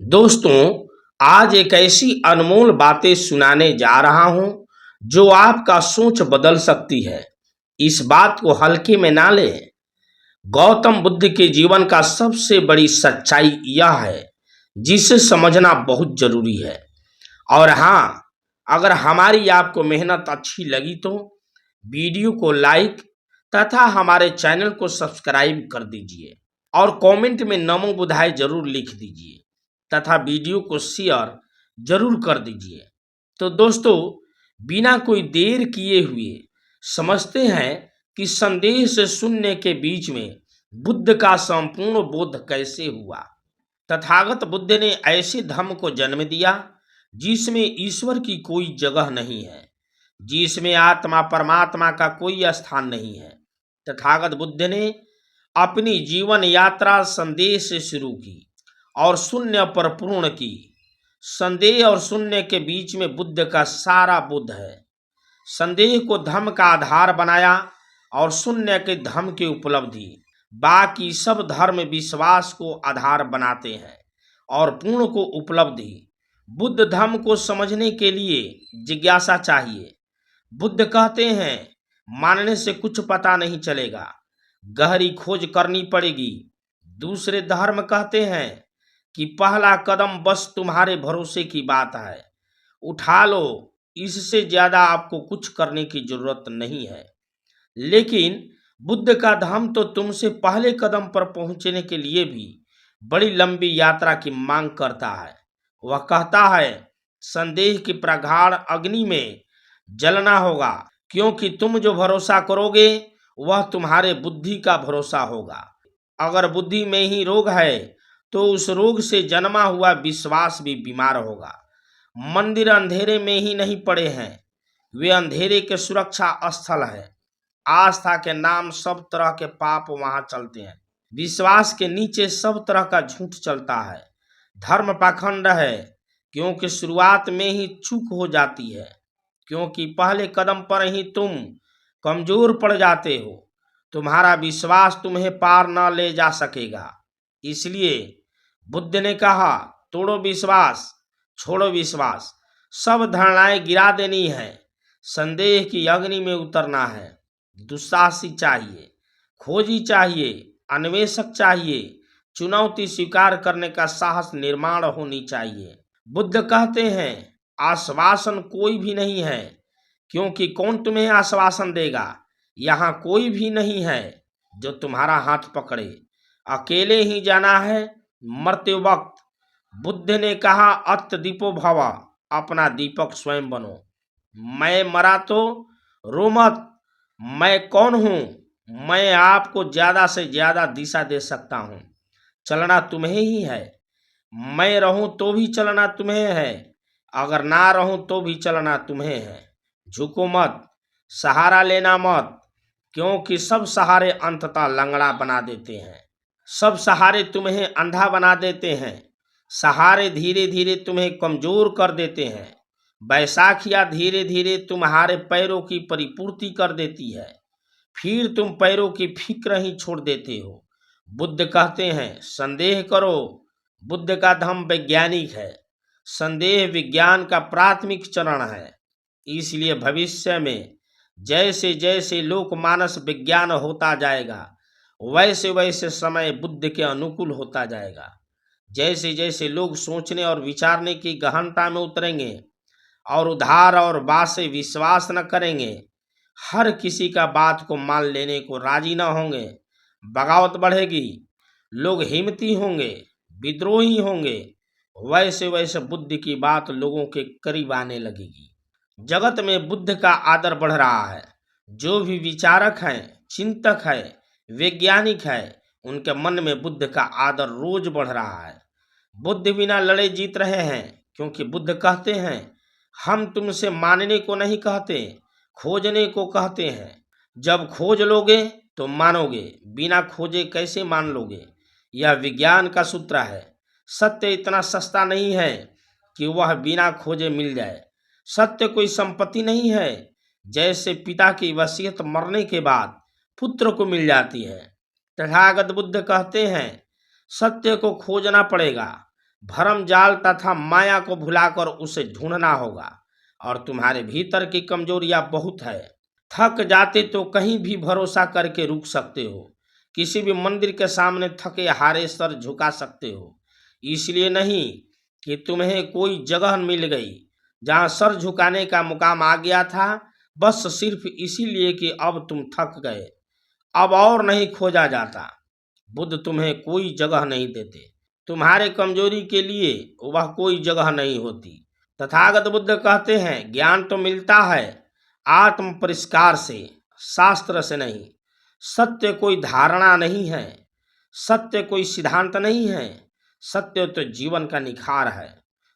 दोस्तों, आज एक ऐसी अनमोल बातें सुनाने जा रहा हूं जो आपका सोच बदल सकती है। इस बात को हल्के में ना लें। गौतम बुद्ध के जीवन का सबसे बड़ी सच्चाई यह है जिसे समझना बहुत जरूरी है। और हाँ, अगर हमारी आपको मेहनत अच्छी लगी तो वीडियो को लाइक तथा हमारे चैनल को सब्सक्राइब कर दीजिए और कमेंट में नमो बुधाय जरूर लिख दीजिए तथा वीडियो को शेयर जरूर कर दीजिए। तो दोस्तों, बिना कोई देर किए हुए समझते हैं कि संदेह से शून्य के बीच में बुद्ध का संपूर्ण बोध कैसे हुआ। तथागत बुद्ध ने ऐसे धर्म को जन्म दिया जिसमें ईश्वर की कोई जगह नहीं है, जिसमें आत्मा परमात्मा का कोई स्थान नहीं है। तथागत बुद्ध ने अपनी जीवन यात्रा संदेह से शुरू की और शून्य पर पूर्ण की। संदेह और शून्य के बीच में बुद्ध का सारा बुद्ध है। संदेह को धर्म का आधार बनाया और शून्य के धर्म की उपलब्धि। बाकी सब धर्म विश्वास को आधार बनाते हैं और पूर्ण को उपलब्धि। बुद्ध धर्म को समझने के लिए जिज्ञासा चाहिए। बुद्ध कहते हैं, मानने से कुछ पता नहीं चलेगा, गहरी खोज करनी पड़ेगी। दूसरे धर्म कहते हैं कि पहला कदम बस तुम्हारे भरोसे की बात है, उठा लो, इससे ज्यादा आपको कुछ करने की जरूरत नहीं है। लेकिन बुद्ध का धर्म तो तुमसे पहले कदम पर पहुंचने के लिए भी बड़ी लंबी यात्रा की मांग करता है। वह कहता है, संदेह की प्रगाढ़ अग्नि में जलना होगा, क्योंकि तुम जो भरोसा करोगे वह तुम्हारे बुद्धि का भरोसा होगा। अगर बुद्धि में ही रोग है तो उस रोग से जन्मा हुआ विश्वास भी बीमार होगा। मंदिर अंधेरे में ही नहीं पड़े हैं, वे अंधेरे के सुरक्षा स्थल है। आस्था के नाम सब तरह के पाप वहां चलते हैं। विश्वास के नीचे सब तरह का झूठ चलता है। धर्म पाखंड है, क्योंकि शुरुआत में ही चूक हो जाती है, क्योंकि पहले कदम पर ही तुम कमजोर पड़ जाते हो। तुम्हारा विश्वास तुम्हें पार न ले जा सकेगा। इसलिए बुद्ध ने कहा, तोड़ो विश्वास, छोड़ो विश्वास, सब धारणाएं गिरा देनी है, संदेह की अग्नि में उतरना है। दुस्साहसी चाहिए, खोजी चाहिए, अन्वेषक चाहिए, चुनौती स्वीकार करने का साहस निर्माण होनी चाहिए। बुद्ध कहते हैं, आश्वासन कोई भी नहीं है, क्योंकि कौन तुम्हें आश्वासन देगा। यहाँ कोई भी नहीं है जो तुम्हारा हाथ पकड़े, अकेले ही जाना है मरते वक्त। बुद्ध ने कहा, अत दीपो भव, अपना दीपक स्वयं बनो। मैं मरा तो रो मत, मैं कौन हूँ? मैं आपको ज्यादा से ज्यादा दिशा दे सकता हूँ। चलना तुम्हें ही है। मैं रहूं तो भी चलना तुम्हें है, अगर ना रहूं तो भी चलना तुम्हें है। झुको मत, सहारा लेना मत, क्योंकि सब सहारे अंततः लंगड़ा बना देते हैं। सब सहारे तुम्हें अंधा बना देते हैं। सहारे धीरे धीरे तुम्हें कमजोर कर देते हैं। बैसाखियां धीरे धीरे तुम्हारे पैरों की परिपूर्ति कर देती है, फिर तुम पैरों की फिक्र ही छोड़ देते हो। बुद्ध कहते हैं, संदेह करो। बुद्ध का धर्म वैज्ञानिक है। संदेह विज्ञान का प्राथमिक चरण है। इसलिए भविष्य में जैसे जैसे लोकमानस विज्ञान होता जाएगा, वैसे वैसे समय बुद्ध के अनुकूल होता जाएगा। जैसे जैसे लोग सोचने और विचारने की गहनता में उतरेंगे और उधार और बात से विश्वास न करेंगे, हर किसी का बात को मान लेने को राजी न होंगे, बगावत बढ़ेगी, लोग हिम्मती होंगे, विद्रोही होंगे, वैसे वैसे बुद्ध की बात लोगों के करीब आने लगेगी। जगत में बुद्ध का आदर बढ़ रहा है। जो भी विचारक हैं, चिंतक है, वैज्ञानिक है, उनके मन में बुद्ध का आदर रोज बढ़ रहा है। बुद्ध बिना लड़े जीत रहे हैं, क्योंकि बुद्ध कहते हैं, हम तुमसे मानने को नहीं कहते, खोजने को कहते हैं। जब खोज लोगे तो मानोगे, बिना खोजे कैसे मान लोगे? यह विज्ञान का सूत्र है। सत्य इतना सस्ता नहीं है कि वह बिना खोजे मिल जाए। सत्य कोई संपत्ति नहीं है, जैसे पिता की वसीयत मरने के बाद पुत्र को मिल जाती है। तथागत बुद्ध कहते हैं, सत्य को खोजना पड़ेगा, भरम जाल तथा माया को भुलाकर उसे ढूंढना होगा। और तुम्हारे भीतर की कमजोरियां बहुत है। थक जाते तो कहीं भी भरोसा करके रुक सकते हो, किसी भी मंदिर के सामने थके हारे सर झुका सकते हो। इसलिए नहीं कि तुम्हें कोई जगह मिल गई जहां सर झुकाने का मुकाम आ गया था, बस सिर्फ इसीलिए कि अब तुम थक गए, अब और नहीं खोजा जाता। बुद्ध तुम्हें कोई जगह नहीं देते, तुम्हारे कमजोरी के लिए वह कोई जगह नहीं होती। तथागत बुद्ध कहते हैं, ज्ञान तो मिलता है आत्म परिष्कार से, शास्त्र से नहीं। सत्य कोई धारणा नहीं है, सत्य कोई सिद्धांत नहीं है, सत्य तो जीवन का निखार है।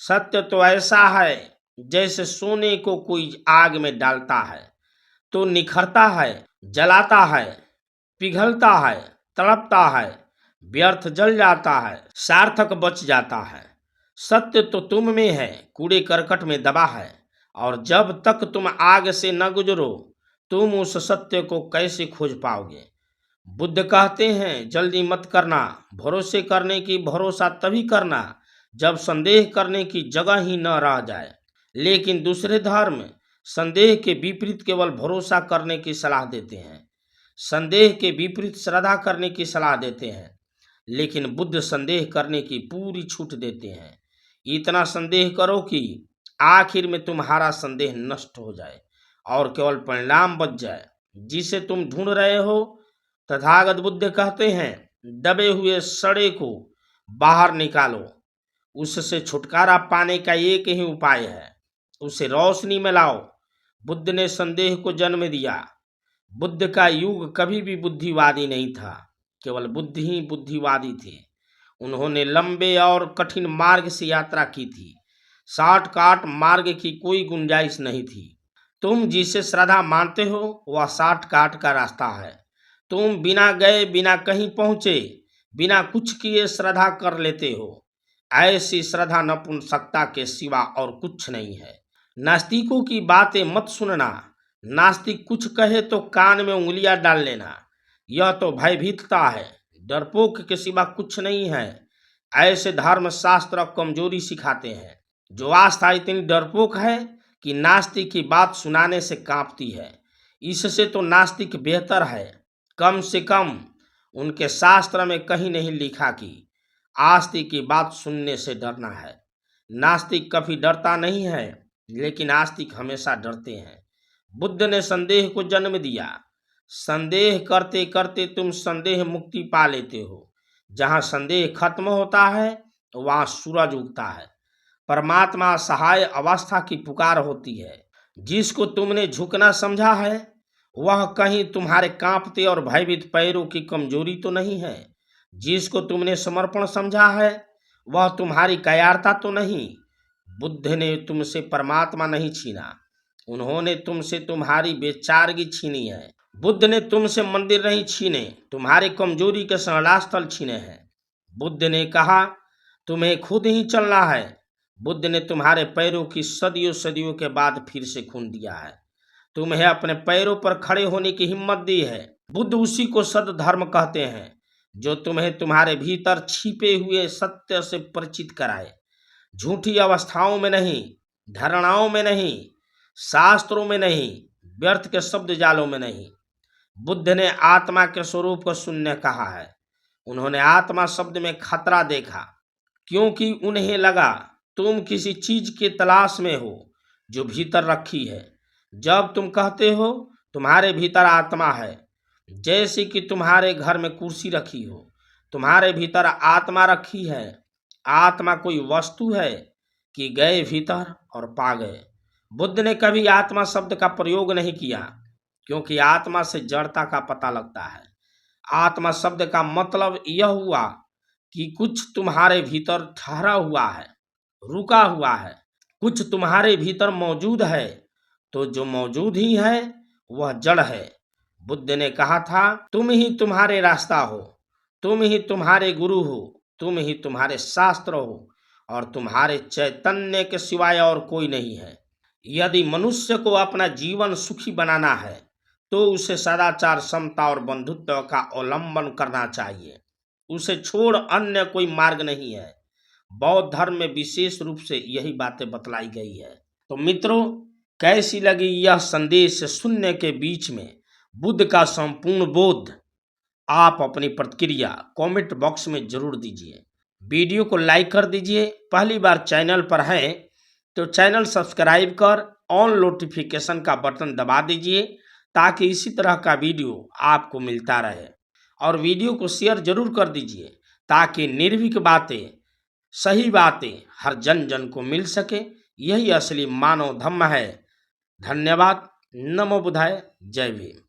सत्य तो ऐसा है जैसे सोने को कोई आग में डालता है तो निखरता है, जलाता है, पिघलता है, तड़पता है, व्यर्थ जल जाता है, सार्थक बच जाता है। सत्य तो तुम में है, कूड़े करकट में दबा है, और जब तक तुम आग से न गुजरो तुम उस सत्य को कैसे खोज पाओगे। बुद्ध कहते हैं, जल्दी मत करना, भरोसे करने की भरोसा तभी करना जब संदेह करने की जगह ही न रह जाए। लेकिन दूसरे धर्म संदेह के विपरीत केवल भरोसा करने की सलाह देते हैं, संदेह के विपरीत श्रद्धा करने की सलाह देते हैं। लेकिन बुद्ध संदेह करने की पूरी छूट देते हैं। इतना संदेह करो कि आखिर में तुम्हारा संदेह नष्ट हो जाए और केवल परिणाम बच जाए जिसे तुम ढूंढ रहे हो। तथागत बुद्ध कहते हैं, दबे हुए सड़े को बाहर निकालो। उससे छुटकारा पाने का एक ही उपाय है, उसे रोशनी में लाओ। बुद्ध ने संदेह को जन्म दिया। बुद्ध का युग कभी भी बुद्धिवादी नहीं था, केवल बुद्ध ही बुद्धिवादी थे। उन्होंने लंबे और कठिन मार्ग से यात्रा की थी, शॉर्टकट मार्ग की कोई गुंजाइश नहीं थी। तुम जिसे श्रद्धा मानते हो वह शॉर्टकट का रास्ता है। तुम बिना गए, बिना कहीं पहुंचे, बिना कुछ किए श्रद्धा कर लेते हो। ऐसी श्रद्धा नपुंसकता के सिवा और कुछ नहीं है। नास्तिकों की बातें मत सुनना। नास्तिक कुछ कहे तो कान में उंगलियां डाल लेना। यह तो भयभीतता है, डरपोक के सिवा कुछ नहीं है। ऐसे धर्मशास्त्र कमजोरी सिखाते हैं। जो आस्था इतनी डरपोक है कि नास्तिक की बात सुनाने से कांपती है, इससे तो नास्तिक बेहतर है। कम से कम उनके शास्त्र में कहीं नहीं लिखा कि आस्तिक की बात सुनने से डरना है। नास्तिक कभी डरता नहीं है, लेकिन आस्तिक हमेशा डरते हैं। बुद्ध ने संदेह को जन्म दिया। संदेह करते करते तुम संदेह मुक्ति पा लेते हो। जहां संदेह खत्म होता है वहां सूरज उगता है। परमात्मा सहाय अवस्था की पुकार होती है। जिसको तुमने झुकना समझा है वह कहीं तुम्हारे कांपते और भयभीत पैरों की कमजोरी तो नहीं है। जिसको तुमने समर्पण समझा है वह तुम्हारी कायरता तो नहीं। बुद्ध ने तुमसे परमात्मा नहीं छीना, उन्होंने तुमसे तुम्हारी बेचारगी छीनी है। बुद्ध ने तुमसे मंदिर नहीं छीने, तुम्हारी कमजोरी के शरणा स्थल छीने हैं। बुद्ध ने कहा तुम्हें खुद ही चलना है। बुद्ध ने तुम्हारे पैरों की सदियों सदियों के बाद फिर से खून दिया है, तुम्हें अपने पैरों पर खड़े होने की हिम्मत दी है। बुद्ध उसी को सद धर्म कहते हैं जो तुम्हें तुम्हारे भीतर छिपे हुए सत्य से परिचित कराए। झूठी अवस्थाओं में नहीं, धारणाओं में नहीं, शास्त्रों में नहीं, व्यर्थ के शब्द जालों में नहीं। बुद्ध ने आत्मा के स्वरूप को सुनने कहा है। उन्होंने आत्मा शब्द में खतरा देखा, क्योंकि उन्हें लगा तुम किसी चीज के तलाश में हो जो भीतर रखी है। जब तुम कहते हो तुम्हारे भीतर आत्मा है, जैसे कि तुम्हारे घर में कुर्सी रखी हो, तुम्हारे भीतर आत्मा रखी है। आत्मा कोई वस्तु है कि गए भीतर और पा गए। बुद्ध ने कभी आत्मा शब्द का प्रयोग नहीं किया, क्योंकि आत्मा से जड़ता का पता लगता है। आत्मा शब्द का मतलब यह हुआ कि कुछ तुम्हारे भीतर ठहरा हुआ है, रुका हुआ है। कुछ तुम्हारे भीतर मौजूद है, तो जो मौजूद ही है वह जड़ है। बुद्ध ने कहा था, तुम ही तुम्हारे रास्ता हो, तुम ही तुम्हारे गुरु हो, तुम ही तुम्हारे शास्त्र हो, और तुम्हारे चैतन्य के सिवाय और कोई नहीं है। यदि मनुष्य को अपना जीवन सुखी बनाना है तो उसे सदाचार, समता और बंधुत्व का अवलंबन करना चाहिए। उसे छोड़ अन्य कोई मार्ग नहीं है। बौद्ध धर्म में विशेष रूप से यही बातें बतलाई गई है। तो मित्रों, कैसी लगी यह संदेश शून्य के बीच में बुद्ध का संपूर्ण बोध? आप अपनी प्रतिक्रिया कमेंट बॉक्स में जरूर दीजिए। वीडियो को लाइक कर दीजिए। पहली बार चैनल पर हैं तो चैनल सब्सक्राइब कर ऑन नोटिफिकेशन का बटन दबा दीजिए ताकि इसी तरह का वीडियो आपको मिलता रहे। और वीडियो को शेयर जरूर कर दीजिए ताकि निर्भीक बातें, सही बातें हर जन जन को मिल सके। यही असली मानव धर्म है। धन्यवाद। नमो बुद्धाय। जय भीम।